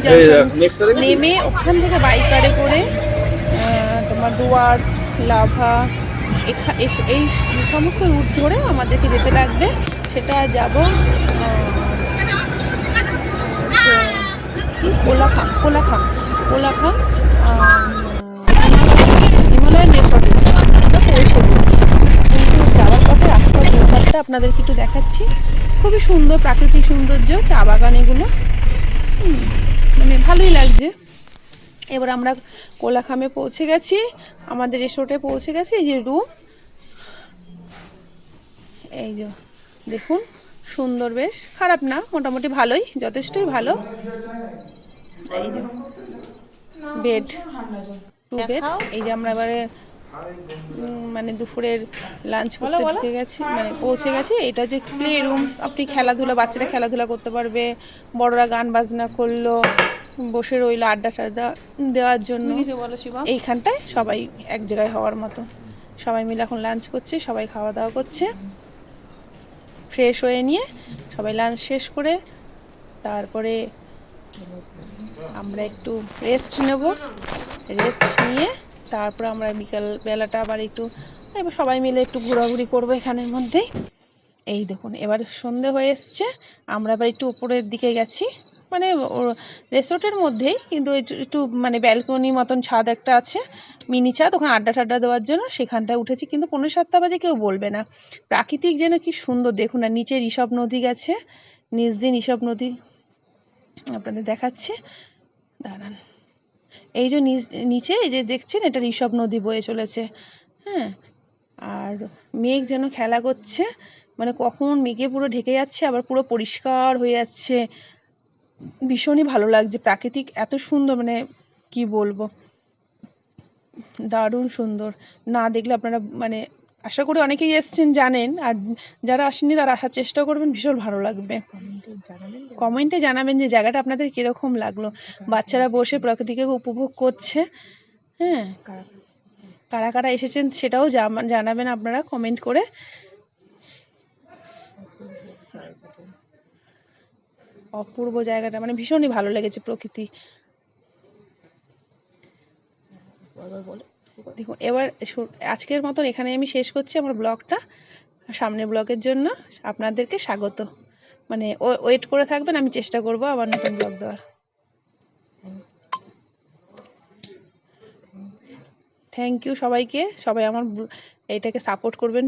Junction নেমে ওখান থেকে বাইকারে করে তোমার ডুয়ার্স, লাভা, এই সমস্ত রুট ধরে আমাদেরকে যেতে লাগবে। সেটা যাব কি কোলাখাম হিমালয়ান রিসর্টে আমরা পৌঁছবো। কিন্তু যাওয়ার পথে রাস্তার দুধারটা আপনাদেরকে একটু দেখাচ্ছি। খুবই সুন্দর প্রাকৃতিক সৌন্দর্য, চা বাগান এগুলো, মানে ভালোই লাগছে। এবার আমরা কোলাখামে পৌঁছে গেছি, আমাদের রিসোর্টে পৌঁছে গেছি। এই যে রুম, এই যে দেখুন, সুন্দর, বেশ খারাপ না, মোটামুটি ভালোই, যথেষ্টই ভালো। এই যে বেড, 2 বেড। এই যে আমরা এবারে মানে দুপুরের লাঞ্চ করতে ঢুকে গেছি, মানে পৌঁছে গেছি। এটা যে প্লে রুম, আপনি খেলাধুলা, বাচ্চারা খেলাধুলা করতে পারবে, বড়রা গান বাজনা করলো, বসে রইলো আড্ডা টাড্ডা দেওয়ার জন্য। এইখানটায় সবাই এক জায়গায় হওয়ার মতো। সবাই মিলে এখন লাঞ্চ করছে, সবাই খাওয়া দাওয়া করছে। ফ্রেশ হয়ে নিয়ে সবাই লাঞ্চ শেষ করে তারপরে আমরা একটু রেস্ট নেব। রেস্ট নিয়ে তারপর আমরা বিকাল বেলাটা আবার একটু এবার সবাই মিলে একটু ঘোরাঘুরি করবো এখানের মধ্যেই। এই দেখুন, এবার সন্ধে হয়ে এসছে, আমরা আবার একটু উপরের দিকে গেছি, মানে রেসর্টের মধ্যেই, কিন্তু একটু মানে ব্যালকনি মতন ছাদ একটা আছে, মিনি ছাদ, ওখানে আড্ডা টাড্ডা দেওয়ার জন্য সেখানটায় উঠেছি। কিন্তু 6:45 বাজে কেউ বলবে না, প্রাকৃতিক যেন কি সুন্দর দেখুন। আর নিচে ঋষভ নদী গেছে, নিচ দিয়ে ঋষভ নদী আপনাদের দেখাচ্ছে, দাঁড়ান। এই যে নিচে এই যে দেখছেন, এটা ঋষভ নদী বয়ে চলেছে। হ্যাঁ, আর মেঘ যেন খেলা করছে, মানে কখন মেঘে পুরো ঢেকে যাচ্ছে, আবার পুরো পরিষ্কার হয়ে যাচ্ছে। ভীষণই ভালো লাগছে, প্রাকৃতিক এত সুন্দর, মানে কি বলবো, দারুণ সুন্দর। না দেখলে আপনারা, মানে আশা করি অনেকেই এসছেন জানেন, আর যারা আসেননি তারা আসার চেষ্টা করবেন, ভীষণ ভালো লাগবে। কমেন্টে জানাবেন যে জায়গাটা আপনাদের কিরকম লাগলো। বাচ্চারা বসে প্রকৃতিকে উপভোগ করছে। হ্যাঁ, কারা কারা এসেছেন সেটাও জানাবেন আপনারা কমেন্ট করে। অপূর্ব জায়গাটা, মানে ভীষণই ভালো লেগেছে প্রকৃতি। দেখুন, এবার আজকের মতন এখানে আমি শেষ করছি আমার ব্লগটা। সামনের ব্লগের জন্য আপনাদেরকে স্বাগত, মানে ওয়েট করে থাকবেন, আমি চেষ্টা করব আবার নতুন ব্লগ দেওয়ার। থ্যাংক ইউ সবাইকে, সবাই আমার এটাকে সাপোর্ট করবেন।